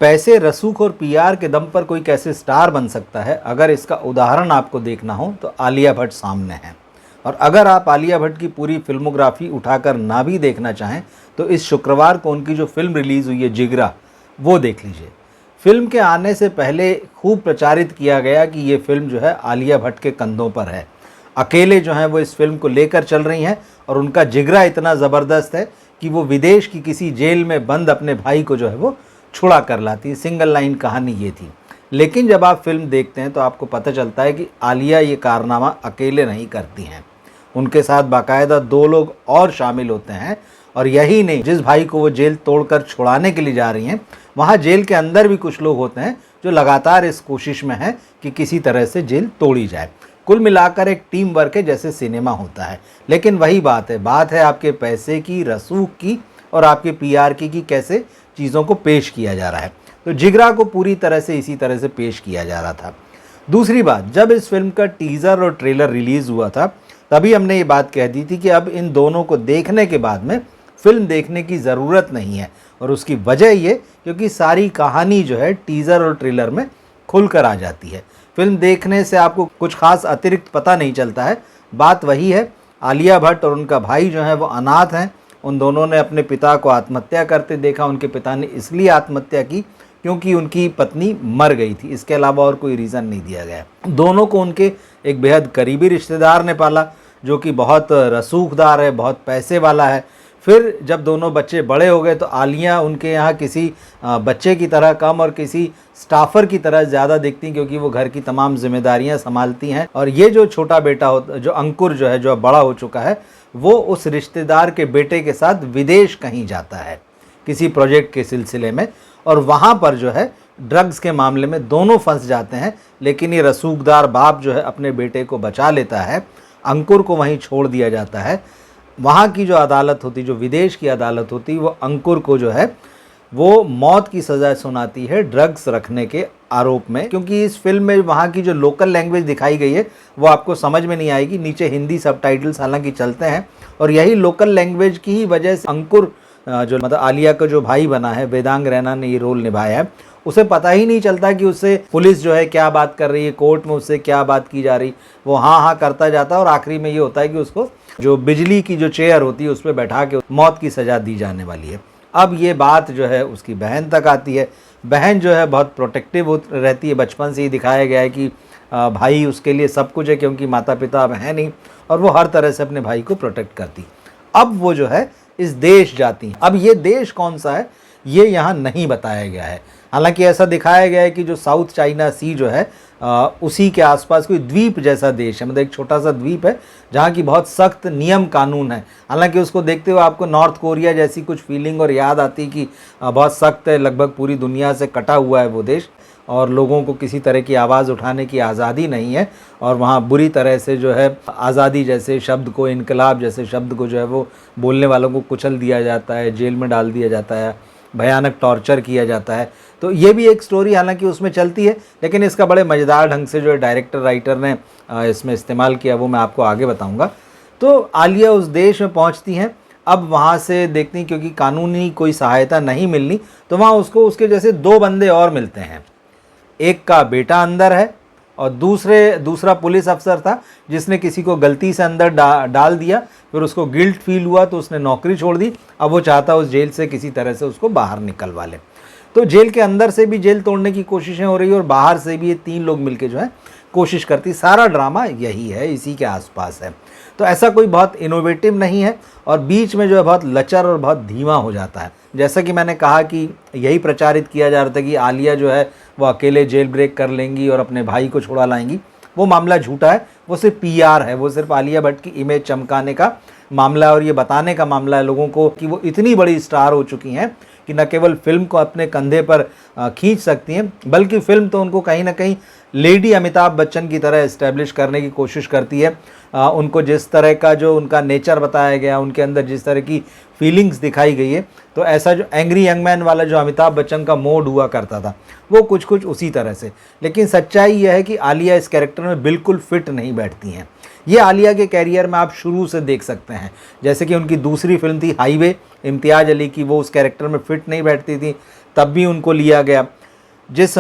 पैसे, रसूख और पीआर के दम पर कोई कैसे स्टार बन सकता है, अगर इसका उदाहरण आपको देखना हो तो आलिया भट्ट सामने है। और अगर आप आलिया भट्ट की पूरी फिल्मोग्राफी उठाकर ना भी देखना चाहें तो इस शुक्रवार को उनकी जो फिल्म रिलीज़ हुई है जिगरा, वो देख लीजिए। फिल्म के आने से पहले खूब प्रचारित किया गया कि ये फिल्म जो है आलिया भट्ट के कंधों पर है, अकेले जो हैं वो इस फिल्म को लेकर चल रही हैं और उनका जिगरा इतना ज़बरदस्त है कि वो विदेश की किसी जेल में बंद अपने भाई को जो है वो छुड़ा कर लाती है। सिंगल लाइन कहानी ये थी। लेकिन जब आप फिल्म देखते हैं तो आपको पता चलता है कि आलिया ये कारनामा अकेले नहीं करती हैं, उनके साथ बाकायदा 2 लोग और शामिल होते हैं। और यही नहीं, जिस भाई को वो जेल तोड़कर छुड़ाने के लिए जा रही हैं, वहाँ जेल के अंदर भी कुछ लोग होते हैं जो लगातार इस कोशिश में हैं कि किसी तरह से जेल तोड़ी जाए। कुल मिलाकर एक टीम वर्क है, जैसे सिनेमा होता है। लेकिन वही बात है आपके पैसे की, रसूख की और आपके पीआर की कि कैसे चीज़ों को पेश किया जा रहा है। तो जिगरा को पूरी तरह से इसी तरह से पेश किया जा रहा था। दूसरी बात, जब इस फिल्म का टीज़र और ट्रेलर रिलीज़ हुआ था तभी हमने ये बात कह दी थी कि अब इन दोनों को देखने के बाद में फिल्म देखने की ज़रूरत नहीं है। और उसकी वजह ये, क्योंकि सारी कहानी जो है टीज़र और ट्रेलर में खुलकर आ जाती है। फिल्म देखने से आपको कुछ खास अतिरिक्त पता नहीं चलता है। बात वही है, आलिया भट्ट और उनका भाई जो है वो अनाथ हैं। उन दोनों ने अपने पिता को आत्महत्या करते देखा। उनके पिता ने इसलिए आत्महत्या की क्योंकि उनकी पत्नी मर गई थी, इसके अलावा और कोई रीज़न नहीं दिया गया। दोनों को उनके एक बेहद करीबी रिश्तेदार ने पाला जो कि बहुत रसूखदार है, बहुत पैसे वाला है। फिर जब दोनों बच्चे बड़े हो गए तो आलिया उनके यहाँ किसी बच्चे की तरह कम और किसी स्टाफर की तरह ज़्यादा दिखती, क्योंकि वो घर की तमाम जिम्मेदारियाँ संभालती हैं। और ये जो छोटा बेटा होता, जो अंकुर जो है, जो अब बड़ा हो चुका है, वो उस रिश्तेदार के बेटे के साथ विदेश कहीं जाता है किसी प्रोजेक्ट के सिलसिले में। और वहाँ पर जो है ड्रग्स के मामले में दोनों फंस जाते हैं। लेकिन ये रसूखदार बाप जो है अपने बेटे को बचा लेता है, अंकुर को वहीं छोड़ दिया जाता है। वहाँ की जो अदालत होती, जो विदेश की अदालत होती, वो अंकुर को जो है वो मौत की सज़ा सुनाती है ड्रग्स रखने के आरोप में। क्योंकि इस फिल्म में वहाँ की जो लोकल लैंग्वेज दिखाई गई है वो आपको समझ में नहीं आएगी। नीचे हिंदी सबटाइटल्स हालांकि चलते हैं और यही लोकल लैंग्वेज की ही वजह से अंकुर जो मतलब आलिया का जो भाई बना है, वेदांग रैना ने ये रोल निभाया है, उसे पता ही नहीं चलता कि उससे पुलिस जो है क्या बात कर रही है, कोर्ट में उससे क्या बात की जा रही। वो हाँ हाँ करता जाता है और आखिरी में ये होता है कि उसको जो बिजली की जो चेयर होती है उस पर बैठा के मौत की सज़ा दी जाने वाली है। अब ये बात जो है उसकी बहन तक आती है। बहन जो है बहुत प्रोटेक्टिव रहती है, बचपन से ही दिखाया गया है कि भाई उसके लिए सब कुछ है क्योंकि माता पिता अब है नहीं, और वो हर तरह से अपने भाई को प्रोटेक्ट करती। अब वो जो है इस देश जाती हैं। अब ये देश कौन सा है ये यहाँ नहीं बताया गया है। हालांकि ऐसा दिखाया गया है कि जो साउथ चाइना सी जो है उसी के आसपास कोई द्वीप जैसा देश है, मतलब एक छोटा सा द्वीप है जहाँ की बहुत सख्त नियम कानून है। हालांकि उसको देखते हुए आपको नॉर्थ कोरिया जैसी कुछ फीलिंग और याद आती कि बहुत सख्त है, लगभग पूरी दुनिया से कटा हुआ है वो देश और लोगों को किसी तरह की आवाज़ उठाने की आज़ादी नहीं है। और वहाँ बुरी तरह से जो है आज़ादी जैसे शब्द को, इनकलाब जैसे शब्द को जो है वो बोलने वालों को कुचल दिया जाता है, जेल में डाल दिया जाता है, भयानक टॉर्चर किया जाता है। तो ये भी एक स्टोरी हालांकि उसमें चलती है, लेकिन इसका बड़े मज़ेदार ढंग से जो है डायरेक्टर राइटर ने इसमें इस्तेमाल किया वो मैं आपको आगे बताऊंगा। तो आलिया उस देश में पहुंचती हैं। अब वहाँ से देखती, क्योंकि कानूनी कोई सहायता नहीं मिलनी, तो वहाँ उसको उसके जैसे 2 बंदे और मिलते हैं। एक का बेटा अंदर है और दूसरा पुलिस अफसर था जिसने किसी को गलती से अंदर डाल दिया, फिर उसको गिल्ट फील हुआ तो उसने नौकरी छोड़ दी। अब वो चाहता उस जेल से किसी तरह से उसको बाहर निकलवा ले। तो जेल के अंदर से भी जेल तोड़ने की कोशिशें हो रही है और बाहर से भी ये 3 लोग मिलके जो है कोशिश करती। सारा ड्रामा यही है, इसी के आसपास है। तो ऐसा कोई बहुत इनोवेटिव नहीं है और बीच में जो है बहुत लचर और बहुत धीमा हो जाता है। जैसा कि मैंने कहा कि यही प्रचारित किया जा रहा था कि आलिया जो है वो अकेले जेल ब्रेक कर लेंगी और अपने भाई को छुड़ा लाएंगी। वो मामला झूठा है, वो सिर्फ पीआर है, वो सिर्फ आलिया भट्ट की इमेज चमकाने का मामला और ये बताने का मामला है लोगों को कि वो इतनी बड़ी स्टार हो चुकी हैं कि न केवल फिल्म को अपने कंधे पर खींच सकती हैं, बल्कि फिल्म तो उनको कहीं ना कहीं लेडी अमिताभ बच्चन की तरह इस्टेब्लिश करने की कोशिश करती है। उनको जिस तरह का जो उनका नेचर बताया गया, उनके अंदर जिस तरह की फीलिंग्स दिखाई गई है, तो ऐसा जो एंग्री यंग मैन वाला जो अमिताभ बच्चन का मोड हुआ करता था वो कुछ कुछ उसी तरह से। लेकिन सच्चाई यह है कि आलिया इस कैरेक्टर में बिल्कुल फिट नहीं बैठती हैं। ये आलिया के कैरियर में आप शुरू से देख सकते हैं। जैसे कि उनकी दूसरी फिल्म थी हाईवे, इम्तियाज़ अली की, वो उस कैरेक्टर में फिट नहीं बैठती थी। तब भी उनको लिया गया। जिस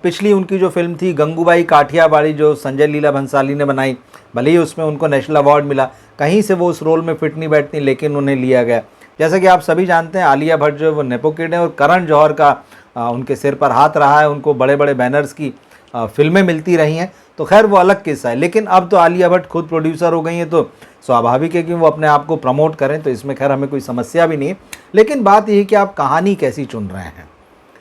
पिछली उनकी जो फिल्म थी गंगूबाई काठियावाड़ी, जो संजय लीला भंसाली ने बनाई, भले ही उसमें उनको नेशनल अवार्ड मिला, कहीं से वो उस रोल में फिट नहीं बैठती, लेकिन उन्हें लिया गया। जैसा कि आप सभी जानते हैं, आलिया भट्ट जो है वो नेपो किड है और करण जौहर का उनके सिर पर हाथ रहा है, उनको बड़े बड़े बैनर्स की फिल्में मिलती रही हैं। तो खैर वो अलग किस्सा है, लेकिन अब तो आलिया भट्ट खुद प्रोड्यूसर हो गई हैं, तो स्वाभाविक है कि वो अपने आप को प्रमोट करें, तो इसमें खैर हमें कोई समस्या भी नहीं है। लेकिन बात यह है कि आप कहानी कैसी चुन रहे हैं।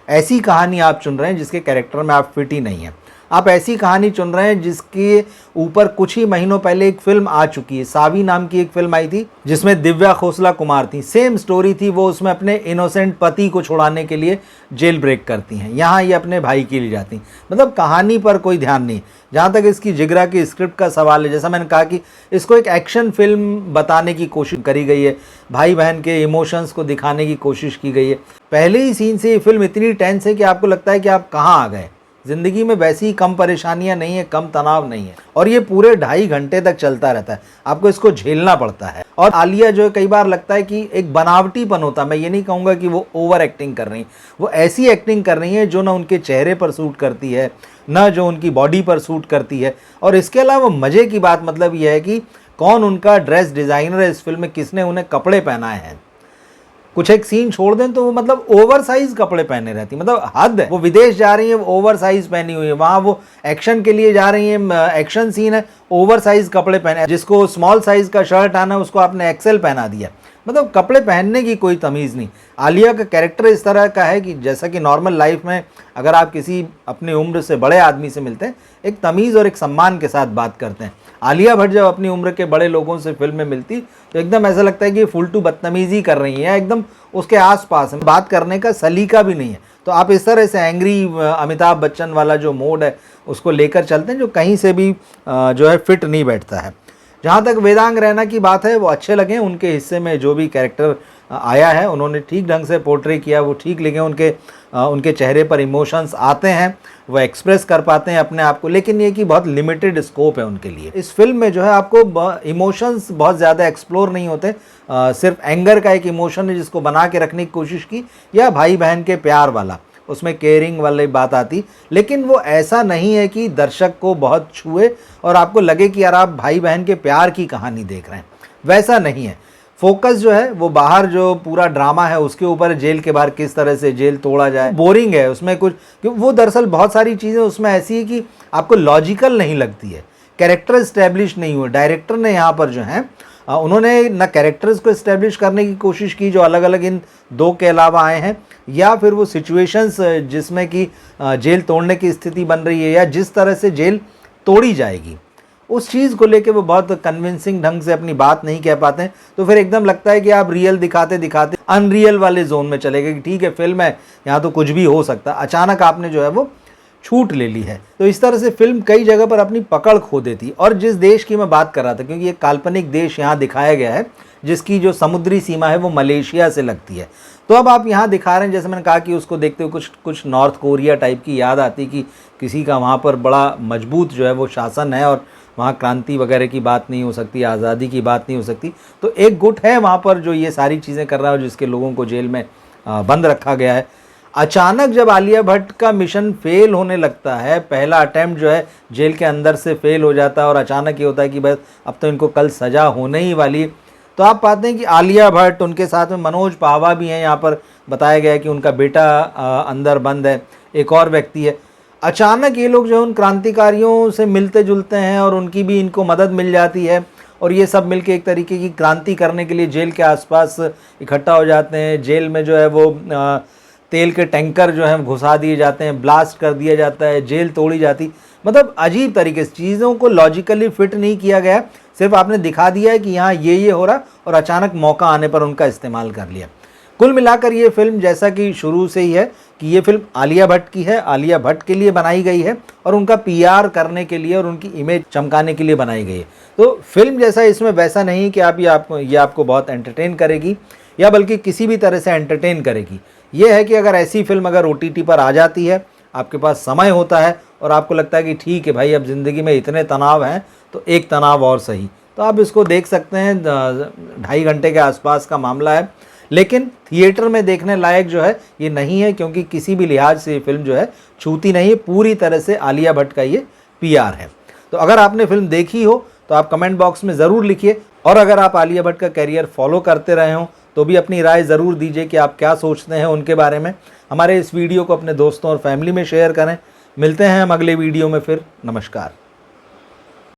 ऐसी कहानी आप चुन रहे हैं जिसके कैरेक्टर में आप फिट ही नहीं हैं। आप ऐसी कहानी चुन रहे हैं जिसके ऊपर कुछ ही महीनों पहले एक फिल्म आ चुकी है, सावी नाम की एक फिल्म आई थी जिसमें दिव्या खोसला कुमार थी। सेम स्टोरी थी, वो उसमें अपने इनोसेंट पति को छुड़ाने के लिए जेल ब्रेक करती हैं, यहाँ ये अपने भाई के लिए जाती हैं। मतलब कहानी पर कोई ध्यान नहीं। जहाँ तक इसकी जिगरा की स्क्रिप्ट का सवाल है, जैसा मैंने कहा कि इसको एक एक्शन फिल्म बताने की कोशिश करी गई है, भाई बहन के इमोशंस को दिखाने की कोशिश की गई है। पहले ही सीन से ये फिल्म इतनी टेंस है कि आपको लगता है कि आप कहाँ आ गए। ज़िंदगी में वैसी ही कम परेशानियां नहीं है, कम तनाव नहीं है, और ये पूरे 2.5 घंटे तक चलता रहता है, आपको इसको झेलना पड़ता है। और आलिया जो है, कई बार लगता है कि एक बनावटीपन होता है। मैं ये नहीं कहूँगा कि वो ओवर एक्टिंग कर रही, वो ऐसी एक्टिंग कर रही है जो ना उनके चेहरे पर सूट करती है, ना जो उनकी बॉडी पर सूट करती है। और इसके अलावा मज़े की बात मतलब यह है कि कौन उनका ड्रेस डिज़ाइनर है इस फिल्म में, किसने उन्हें कपड़े पहनाए हैं। कुछ एक सीन छोड़ दें तो वो मतलब ओवर साइज कपड़े पहने रहती, मतलब हद है। वो विदेश जा रही है, वो ओवर साइज पहनी हुई है, वहाँ वो एक्शन के लिए जा रही है, एक्शन सीन है, ओवर साइज कपड़े पहने। जिसको स्मॉल साइज का शर्ट आना है उसको आपने एक्सेल पहना दिया। मतलब कपड़े पहनने की कोई तमीज़ नहीं। आलिया का कैरेक्टर इस तरह का है कि जैसा कि नॉर्मल लाइफ में अगर आप किसी अपनी उम्र से बड़े आदमी से मिलते हैं, एक तमीज़ और एक सम्मान के साथ बात करते हैं। आलिया भट्ट जब अपनी उम्र के बड़े लोगों से फिल्म में मिलती तो एकदम ऐसा लगता है कि फुलटू बदतमीज़ी कर रही है, एकदम उसके आसपास है, बात करने का सलीका भी नहीं है। तो आप इस तरह से एंग्री अमिताभ बच्चन वाला जो मोड है उसको लेकर चलते हैं, जो कहीं से भी जो है फिट नहीं बैठता है। जहाँ तक वेदांग रैना की बात है, वो अच्छे लगे, उनके हिस्से में जो भी कैरेक्टर आया है उन्होंने ठीक ढंग से पोर्ट्रे किया, वो ठीक लगे। उनके चेहरे पर इमोशंस आते हैं, वो एक्सप्रेस कर पाते हैं अपने आप को, लेकिन ये कि बहुत लिमिटेड स्कोप है उनके लिए। इस फिल्म में जो है आपको इमोशंस बहुत ज़्यादा एक्सप्लोर नहीं होते। सिर्फ एंगर का एक इमोशन है जिसको बना के रखने की कोशिश की, या भाई बहन के प्यार वाला, उसमें केयरिंग वाली बात आती, लेकिन वो ऐसा नहीं है कि दर्शक को बहुत छुए और आपको लगे कि यार आप भाई बहन के प्यार की कहानी देख रहे हैं, वैसा नहीं है। फोकस जो है वो बाहर जो पूरा ड्रामा है उसके ऊपर, जेल के बाहर किस तरह से जेल तोड़ा जाए। बोरिंग है उसमें कुछ, वो दरअसल बहुत सारी चीज़ें उसमें ऐसी है कि आपको लॉजिकल नहीं लगती है, कैरेक्टर इस्टेब्लिश नहीं हुए। डायरेक्टर ने यहाँ पर जो है उन्होंने ना कैरेक्टर्स को इस्टेब्लिश करने की कोशिश की जो अलग अलग इन दो के अलावा आए हैं, या फिर वो सिचुएशंस जिसमें कि जेल तोड़ने की स्थिति बन रही है या जिस तरह से जेल तोड़ी जाएगी, उस चीज़ को लेके वो बहुत कन्विंसिंग ढंग से अपनी बात नहीं कह पाते हैं। तो फिर एकदम लगता है कि आप रियल दिखाते दिखाते अनरियल वाले जोन में चले गए कि ठीक है फिल्म है, यहाँ तो कुछ भी हो सकता। अचानक आपने जो है वो छूट ले ली है। तो इस तरह से फिल्म कई जगह पर अपनी पकड़ खो देती। और जिस देश की मैं बात कर रहा था, क्योंकि एक काल्पनिक देश यहाँ दिखाया गया है जिसकी जो समुद्री सीमा है वो मलेशिया से लगती है, तो अब आप यहाँ दिखा रहे हैं, जैसे मैंने कहा कि उसको देखते हुए कुछ नॉर्थ कोरिया टाइप की याद आती कि किसी का वहाँ पर बड़ा मजबूत जो है वो शासन है और वहाँ क्रांति वगैरह की बात नहीं हो सकती, आज़ादी की बात नहीं हो सकती। तो एक गुट है वहाँ पर जो ये सारी चीज़ें कर रहा है और जिसके लोगों को जेल में बंद रखा गया है। अचानक जब आलिया भट्ट का मिशन फेल होने लगता है, पहला अटैम्प्ट जो है जेल के अंदर से फेल हो जाता है और अचानक ये होता है कि बस अब तो इनको कल सज़ा होने ही वाली है, तो आप पाते हैं कि आलिया भट्ट, उनके साथ में मनोज पावा भी हैं, यहाँ पर बताया गया है कि उनका बेटा अंदर बंद है, एक और व्यक्ति है। अचानक ये लोग जो है उन क्रांतिकारियों से मिलते जुलते हैं और उनकी भी इनको मदद मिल जाती है और ये सब मिलके एक तरीके की क्रांति करने के लिए जेल के आसपास इकट्ठा हो जाते हैं। जेल में जो है वो तेल के टैंकर जो हैं घुसा दिए जाते हैं, ब्लास्ट कर दिया जाता है, जेल तोड़ी जाती। मतलब अजीब तरीके से चीज़ों को लॉजिकली फिट नहीं किया गया, सिर्फ आपने दिखा दिया है कि यहाँ ये हो रहा और अचानक मौका आने पर उनका इस्तेमाल कर लिया। कुल मिलाकर ये फिल्म, जैसा कि शुरू से ही है कि ये फिल्म आलिया भट्ट की है, आलिया भट्ट के लिए बनाई गई है और उनका पीआर करने के लिए और उनकी इमेज चमकाने के लिए बनाई गई है। तो फिल्म जैसा इसमें वैसा नहीं कि ये आपको बहुत एंटरटेन करेगी या बल्कि किसी भी तरह से एंटरटेन करेगी। ये है कि अगर ऐसी फिल्म अगर OTT पर आ जाती है, आपके पास समय होता है और आपको लगता है कि ठीक है भाई अब ज़िंदगी में इतने तनाव हैं तो एक तनाव और सही, तो आप इसको देख सकते हैं। 2.5 घंटे के आसपास का मामला है, लेकिन थिएटर में देखने लायक जो है ये नहीं है, क्योंकि किसी भी लिहाज से ये फिल्म जो है छूती नहीं है, पूरी तरह से आलिया भट्ट का ये पीआर है। तो अगर आपने फिल्म देखी हो तो आप कमेंट बॉक्स में ज़रूर लिखिए, और अगर आप आलिया भट्ट का कैरियर फॉलो करते रहे हों तो भी अपनी राय ज़रूर दीजिए कि आप क्या सोचते हैं उनके बारे में। हमारे इस वीडियो को अपने दोस्तों और फैमिली में शेयर करें। मिलते हैं हम अगले वीडियो में फिर। नमस्कार।